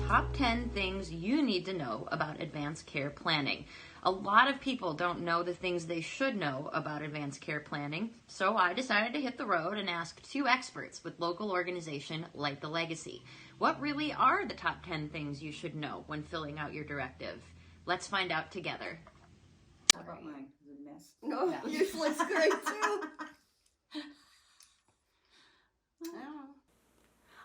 top 10 things you need to know about advanced care planning. A lot of people don't know the things they should know about advanced care planning, so I decided to hit the road and ask two experts with local organization Light the Legacy. What really are the top 10 things you should know when filling out your directive? Let's find out together. How about mine? Is it a mess? No, yours looks great too.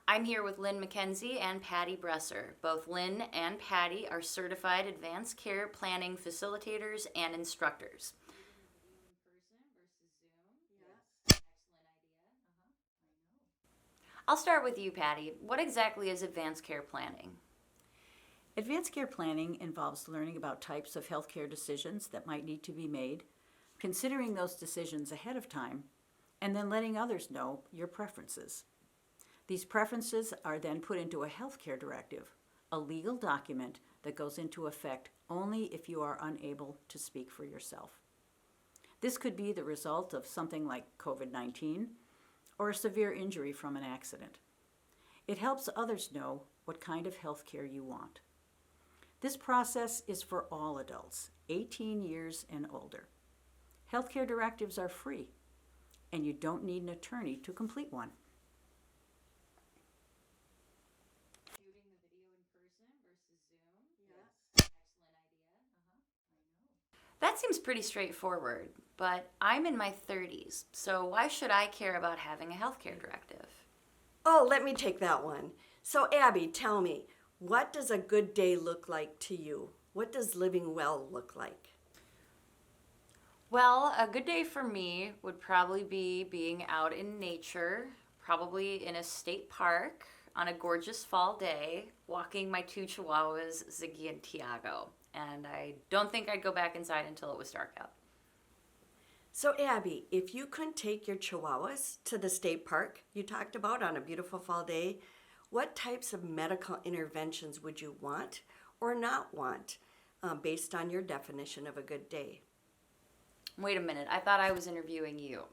I'm here with Lynn McKenzie and Patty Bresser. Both Lynn and Patty are certified advanced care planning facilitators and instructors. I'll start with you, Patty. What exactly is advanced care planning? Advanced care planning involves learning about types of healthcare decisions that might need to be made, considering those decisions ahead of time, and then letting others know your preferences. These preferences are then put into a healthcare directive, a legal document that goes into effect only if you are unable to speak for yourself. This could be the result of something like COVID-19 or a severe injury from an accident. It helps others know what kind of healthcare you want. This process is for all adults, 18 years and older. Healthcare directives are free, and you don't need an attorney to complete one. That seems pretty straightforward, but I'm in my 30s, so why should I care about having a healthcare directive? Oh, let me take that one. So, Abby, tell me, what does a good day look like to you? What does living well look like? Well, a good day for me would probably be being out in nature, probably in a state park on a gorgeous fall day, walking my two chihuahuas, Ziggy and Tiago. And I don't think I'd go back inside until it was dark out. So, Abby, if you could take your chihuahuas to the state park you talked about on a beautiful fall day, what types of medical interventions would you want or not want based on your definition of a good day? Wait a minute, I thought I was interviewing you.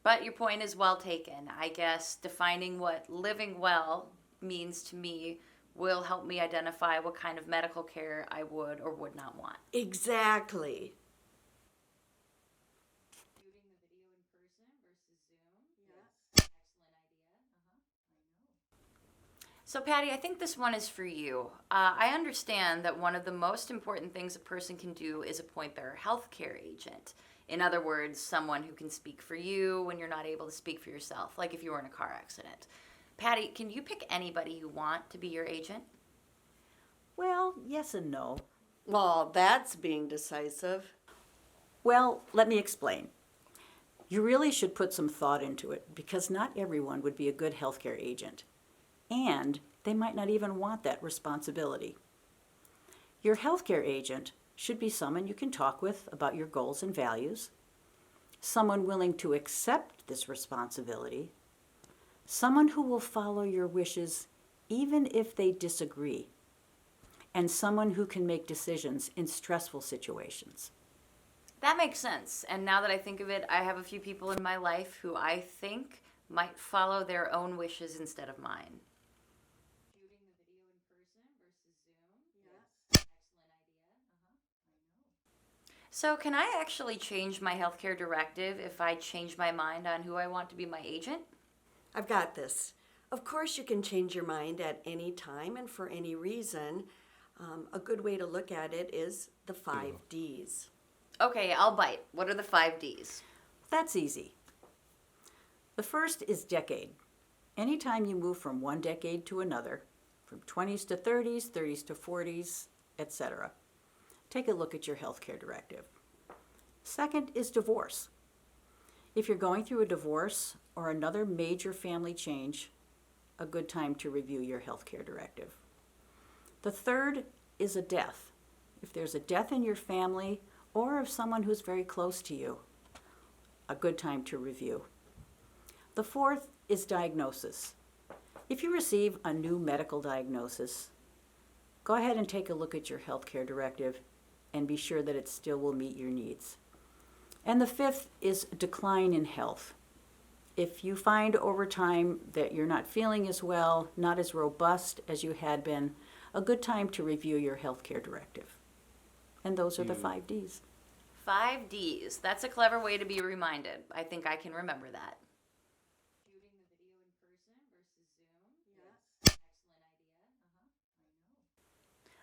But your point is well taken. I guess defining what living well means to me will help me identify what kind of medical care I would or would not want. Exactly. So Patty, I think this one is for you. I understand that one of the most important things a person can do is appoint their healthcare agent. In other words, someone who can speak for you when you're not able to speak for yourself, like if you were in a car accident. Patty, can you pick anybody you want to be your agent? Well, yes and no. Well, that's being decisive. Well, let me explain. You really should put some thought into it because not everyone would be a good healthcare agent, and they might not even want that responsibility. Your healthcare agent should be someone you can talk with about your goals and values, someone willing to accept this responsibility, someone who will follow your wishes even if they disagree, and someone who can make decisions in stressful situations. That makes sense. And now that I think of it, I have a few people in my life who I think might follow their own wishes instead of mine. So can I actually change my healthcare directive if I change my mind on who I want to be my agent? I've got this. Of course, you can change your mind at any time and for any reason. A good way to look at it is the 5 Ds. Okay, I'll bite. What are the 5 Ds? That's easy. The first is decade. Anytime you move from one decade to another, from 20s to 30s, 30s to 40s, etc., take a look at your healthcare directive. Second is divorce. If you're going through a divorce or another major family change, a good time to review your healthcare directive. The third is a death. If there's a death in your family or of someone who's very close to you, a good time to review. The fourth is diagnosis. If you receive a new medical diagnosis, go ahead and take a look at your healthcare directive and be sure that it still will meet your needs. And the fifth is decline in health. If you find over time that you're not feeling as well, not as robust as you had been, a good time to review your healthcare directive. And those are the 5 Ds. 5 Ds. That's a clever way to be reminded. I think I can remember that. Shooting the video in person versus Zoom. Yes.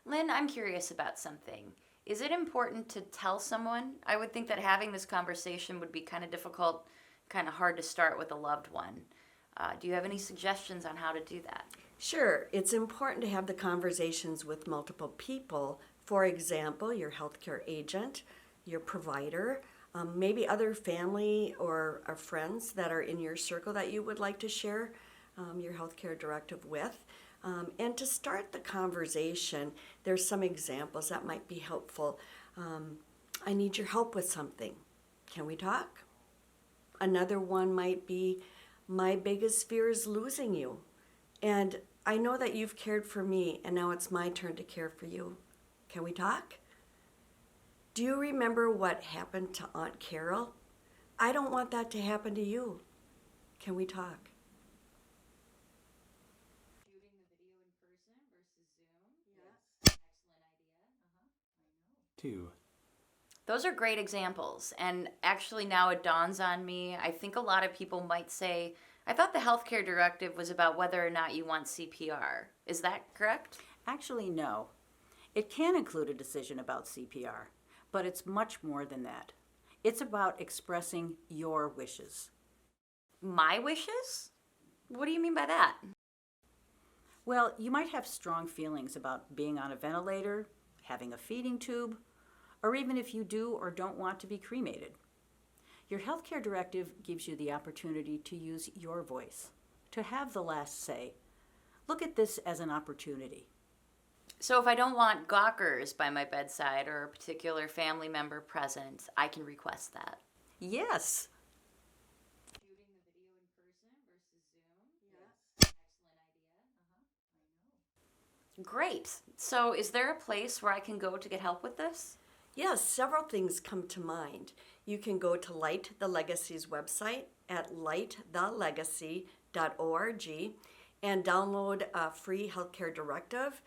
Excellent idea. Lynn, I'm curious about something. Is it important to tell someone? I would think that having this conversation would be kind of difficult, kind of hard to start with a loved one. Do you have any suggestions on how to do that? Sure, it's important to have the conversations with multiple people. For example, your healthcare agent, your provider, maybe other family or friends that are in your circle that you would like to share your healthcare directive with. And to start the conversation, there's some examples that might be helpful. I need your help with something. Can we talk? Another one might be, my biggest fear is losing you. And I know that you've cared for me, and now it's my turn to care for you. Can we talk? Do you remember what happened to Aunt Carol? I don't want that to happen to you. Can we talk? Shooting the video in person versus Zoom? Yes. Excellent idea. I know. 2. Those are great examples. And actually, now it dawns on me, I think a lot of people might say, I thought the healthcare directive was about whether or not you want CPR. Is that correct? Actually, no. It can include a decision about CPR, but it's much more than that. It's about expressing your wishes. My wishes? What do you mean by that? Well, you might have strong feelings about being on a ventilator, having a feeding tube, or even if you do or don't want to be cremated. Your healthcare directive gives you the opportunity to use your voice, to have the last say. Look at this as an opportunity. So if I don't want gawkers by my bedside or a particular family member present, I can request that. Yes. Shooting the video in person versus Zoom? Yes. Excellent idea. I know. Great. So is there a place where I can go to get help with this? Yes, several things come to mind. You can go to Light the Legacy's website at lightthelegacy.org and download a free healthcare directive.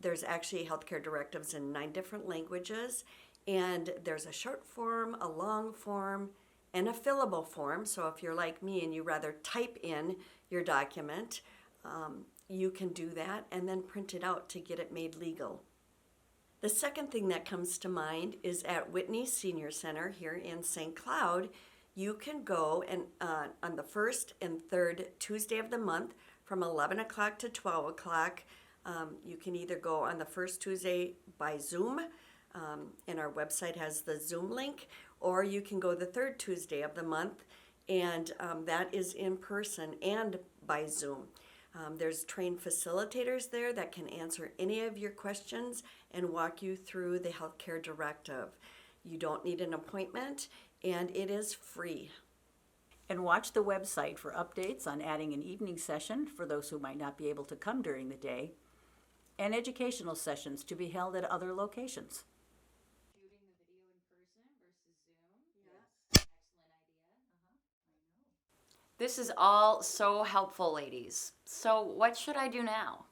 There's actually healthcare directives in 9 different languages, and there's a short form, a long form, and a fillable form. So if you're like me and you rather type in your document, you can do that and then print it out to get it made legal. The second thing that comes to mind is at Whitney Senior Center here in St. Cloud. You can go and on the first and third Tuesday of the month from 11 o'clock to 12 o'clock. You can either go on the first Tuesday by Zoom, and our website has the Zoom link, or you can go the third Tuesday of the month, and that is in person and by Zoom. There's trained facilitators there that can answer any of your questions and walk you through the healthcare directive. You don't need an appointment, and it is free. And watch the website for updates on adding an evening session for those who might not be able to come during the day, and educational sessions to be held at other locations. Shooting the video in person versus Zoom? Yes. Excellent idea. I know. This is all so helpful, ladies. So what should I do now?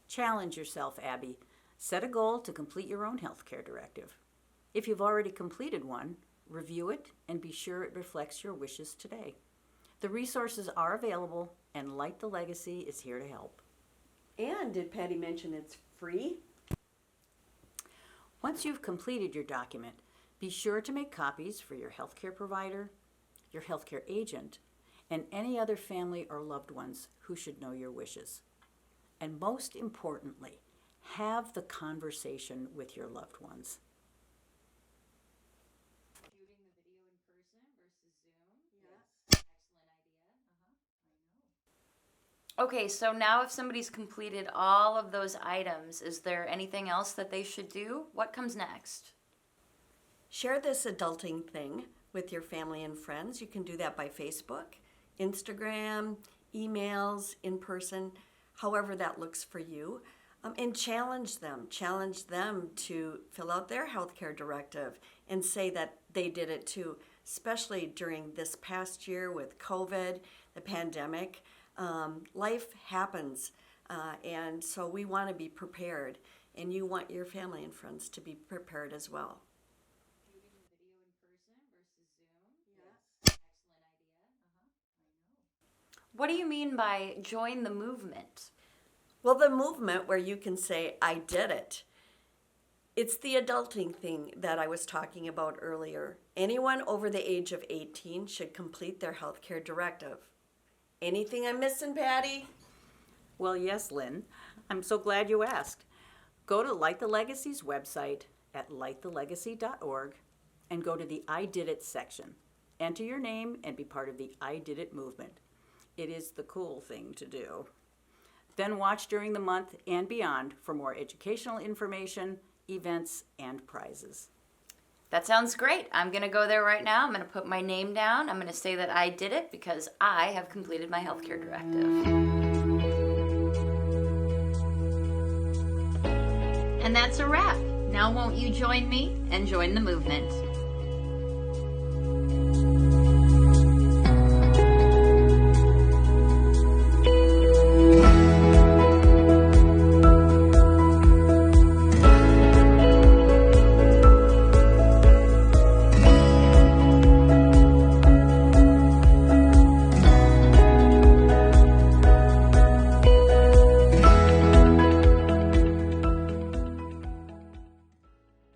Challenge yourself, Abby. Set a goal to complete your own healthcare directive. If you've already completed one, review it and be sure it reflects your wishes today. The resources are available, and Light the Legacy is here to help. And did Patty mention it's free? Once you've completed your document, be sure to make copies for your healthcare provider, your healthcare agent, and any other family or loved ones who should know your wishes. And most importantly, have the conversation with your loved ones. Shooting the video in person versus Zoom? Yes. Excellent idea. I know. Okay, so now if somebody's completed all of those items, is there anything else that they should do? What comes next? Share this adulting thing with your family and friends. You can do that by Facebook, Instagram, emails, in person, however that looks for you. And challenge them to fill out their healthcare directive and say that they did it too. especially during this past year with COVID, the pandemic. Life happens, and so we want to be prepared, and you want your family and friends to be prepared as well. What do you mean by join the movement? Well, the movement where you can say, I did it. It's the adulting thing that I was talking about earlier. Anyone over the age of 18 should complete their healthcare directive. Anything I'm missing, Patty? Well, yes, Lynn. I'm so glad you asked. Go to Light the Legacy's website at lightthelegacy.org and go to the I Did It section. Enter your name and be part of the I Did It movement. It is the cool thing to do. Then watch during the month and beyond for more educational information, events, and prizes. That sounds great. I'm going to go there right now. I'm going to put my name down. I'm going to say that I did it because I have completed my healthcare directive. And that's a wrap. Now won't you join me and join the movement?